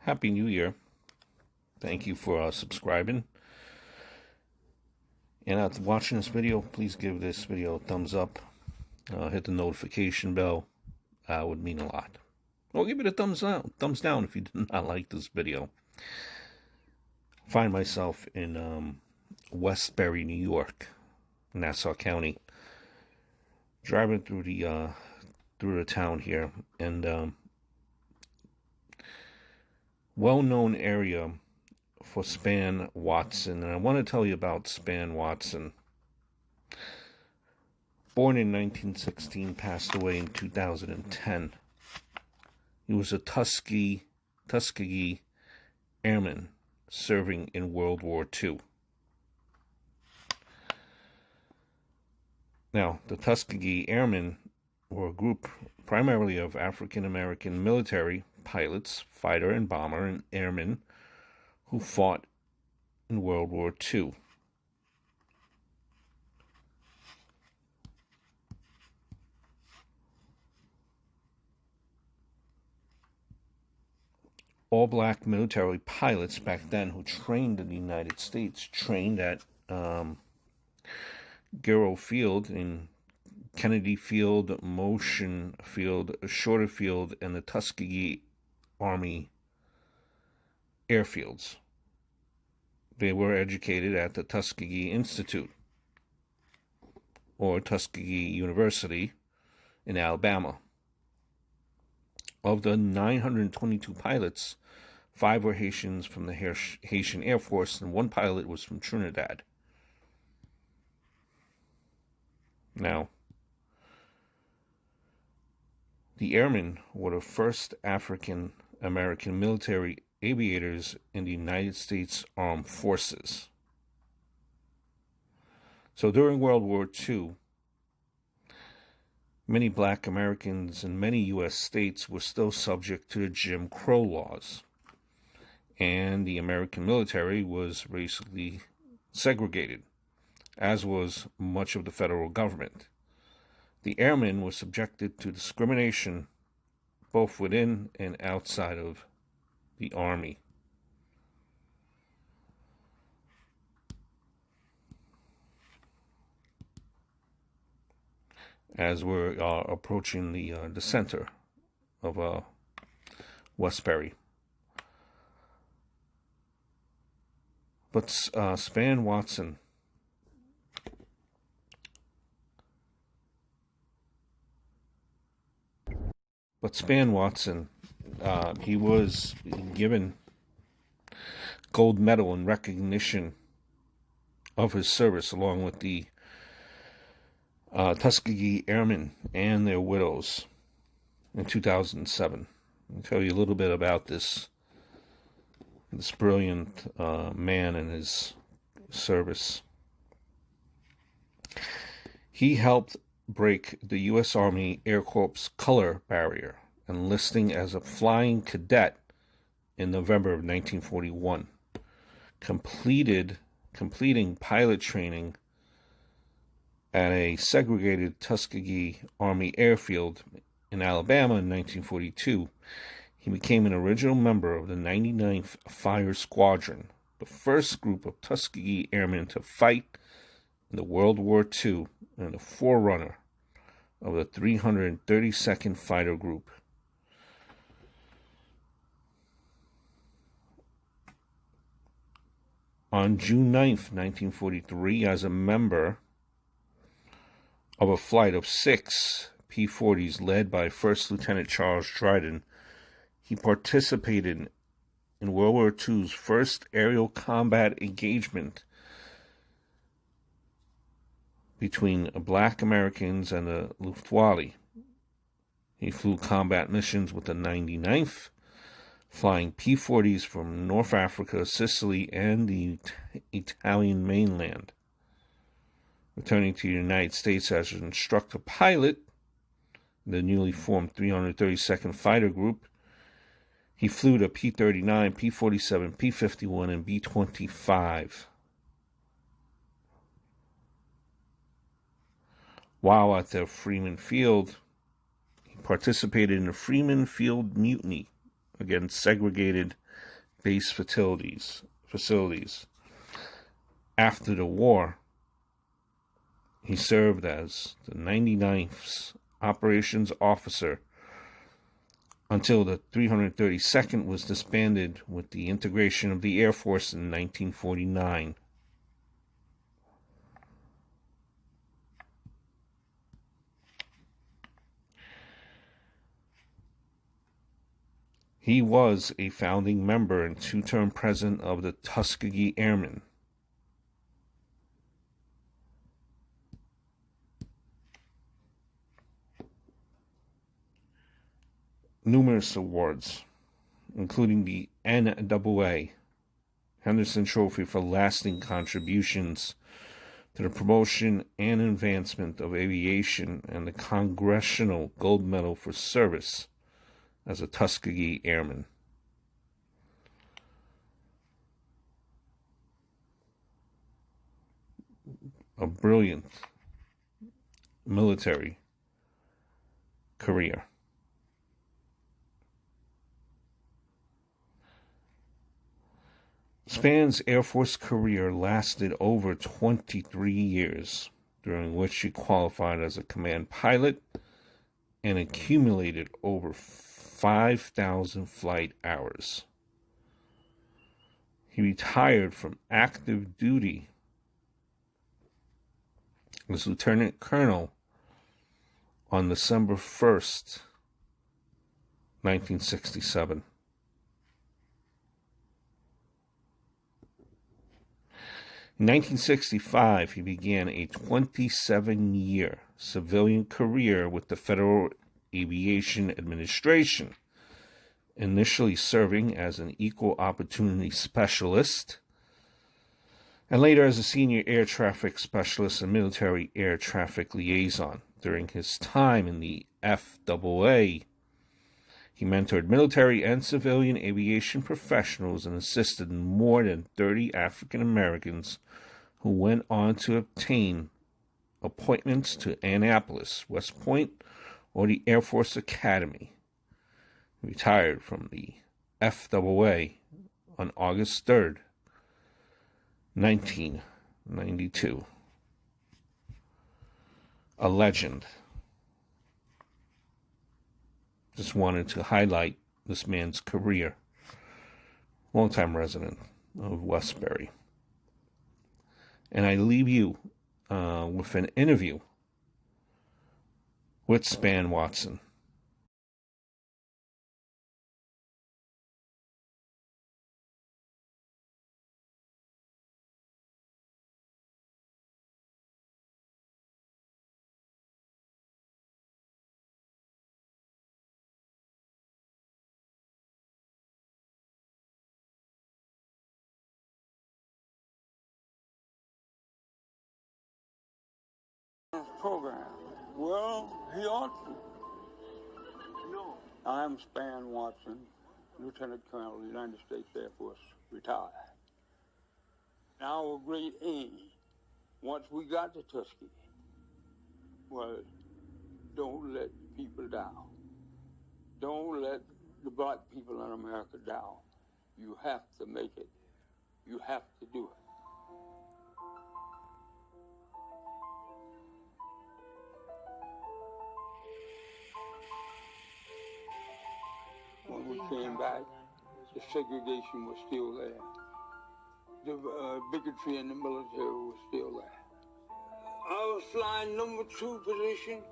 Happy New Year. Thank you for subscribing. And after watching this video, please give this video a thumbs up. Hit the notification bell. Would mean a lot. Or give it a thumbs down if you did not like this video. I find myself in Westbury, New York, Nassau County. Driving through the town here, and well-known area for Spann Watson. And I want to tell you about Spann Watson. Born in 1916, passed away in 2010. He was a Tuskegee Airman serving in World War II. Now, the Tuskegee Airmen were a group primarily of African-American military pilots, fighter and bomber, and airmen who fought in World War II. All black military pilots back then who trained in the United States trained at Garrow Field in Kennedy Field, Motion Field, Shorter Field, and the Tuskegee Army airfields. They were educated at the Tuskegee Institute or Tuskegee University in Alabama. Of the 922 pilots, 5 were Haitians from the Haitian Air Force, and 1 pilot was from Trinidad. Now, the Airmen were the first African-American military aviators in the United States Armed Forces. So during World War II, many black Americans in many U.S. states were still subject to the Jim Crow laws, and the American military was racially segregated, as was much of the federal government. The airmen were subjected to discrimination both within and outside of the Army. As we're approaching the center of Westbury. But Spann Watson he was given gold medal in recognition of his service, along with the Tuskegee Airmen and their widows in 2007. I'll tell you a little bit about this brilliant man and his service. He helped break the U.S. Army Air Corps color barrier, enlisting as a flying cadet in November of 1941, completing pilot training at a segregated Tuskegee Army airfield in Alabama in 1942. He became an original member of the 99th Fire Squadron, the first group of Tuskegee Airmen to fight in the World War II, and the forerunner of the 332nd Fighter Group. On June 9th, 1943, as a member of a flight of 6 P-40s led by First Lieutenant Charles Dryden, he participated in World War II's first aerial combat engagement between black Americans and the Luftwaffe. He flew combat missions with the 99th, flying P-40s from North Africa, Sicily, and the Italian mainland. Returning to the United States as an instructor pilot in the newly formed 332nd Fighter Group, he flew the P-39, P-47, P-51, and B-25. While at the Freeman Field, he participated in the Freeman Field Mutiny against segregated base facilities. After the war, he served as the 99th's operations officer until the 332nd was disbanded with the integration of the Air Force in 1949. He was a founding member and two-term president of the Tuskegee Airmen. Numerous awards, including the NAA Henderson Trophy for lasting contributions to the promotion and advancement of aviation, and the Congressional Gold Medal for service as a Tuskegee Airman. A brilliant military career. Spann's Air Force career lasted over 23 years, during which he qualified as a command pilot and accumulated over 5,000 flight hours. He retired from active duty as Lieutenant Colonel on December 1st, 1967. In 1965, he began a 27-year civilian career with the Federal Aviation Administration, initially serving as an equal opportunity specialist, and later as a senior air traffic specialist and military air traffic liaison. During his time in the FAA, he mentored military and civilian aviation professionals and assisted more than 30 African Americans who went on to obtain appointments to Annapolis, West Point, or the Air Force Academy. He retired from the FAA on August 3rd, 1992. A legend. Just wanted to highlight this man's career. Longtime resident of Westbury. And I leave you with an interview with Spann Watson. Program. Well, he ought to. No. I'm Spann Watson, Lieutenant Colonel of the United States Air Force, retired. Our great aim, once we got to Tuskegee, was don't let people down. Don't let the black people in America down. You have to make it. You have to do it. When we came back, the segregation was still there. The bigotry in the military was still there. I was flying number 2 position.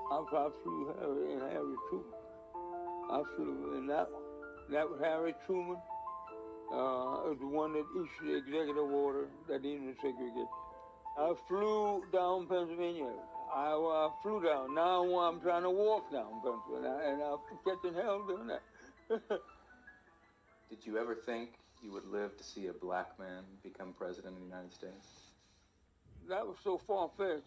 I flew Harry Truman. I flew in that one. That was Harry Truman, the one that issued the executive order that ended segregation. I flew down Pennsylvania. I flew down. Now I'm trying to walk down Pennsylvania, and I'm catching hell doing that. Did you ever think you would live to see a black man become president of the United States? That was so far-fetched.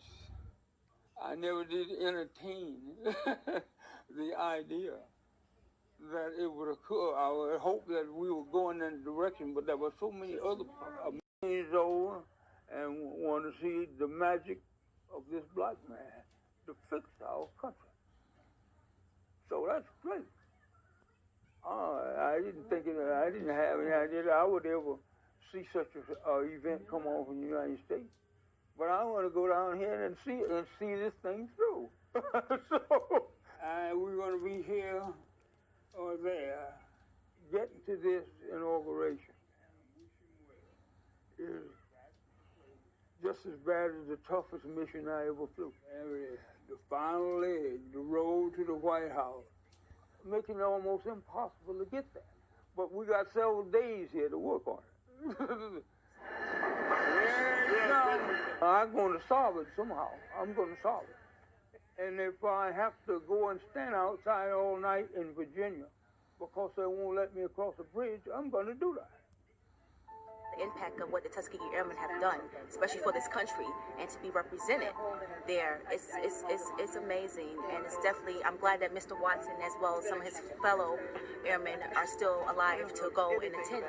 I never did entertain the idea that it would occur. I would hope that we were going in that direction, but there were so many other years old and want to see the magic of this black man to fix our country. So that's great. I didn't think it, I didn't have any idea that I would ever see such an event come off in the United States. But I want to go down here and see this thing through. So we're going to be here or there, getting to this inauguration is just as bad as the toughest mission I ever flew. The final leg, the road to the White House, making it almost impossible to get there. But we got several days here to work on it. I'm going to solve it somehow. I'm going to solve it. And if I have to go and stand outside all night in Virginia because they won't let me across the bridge, I'm going to do that. The impact of what the Tuskegee Airmen have done, especially for this country, and to be represented there, it's amazing. And it's definitely, I'm glad that Mr. Watson, as well as some of his fellow airmen, are still alive to go and attend.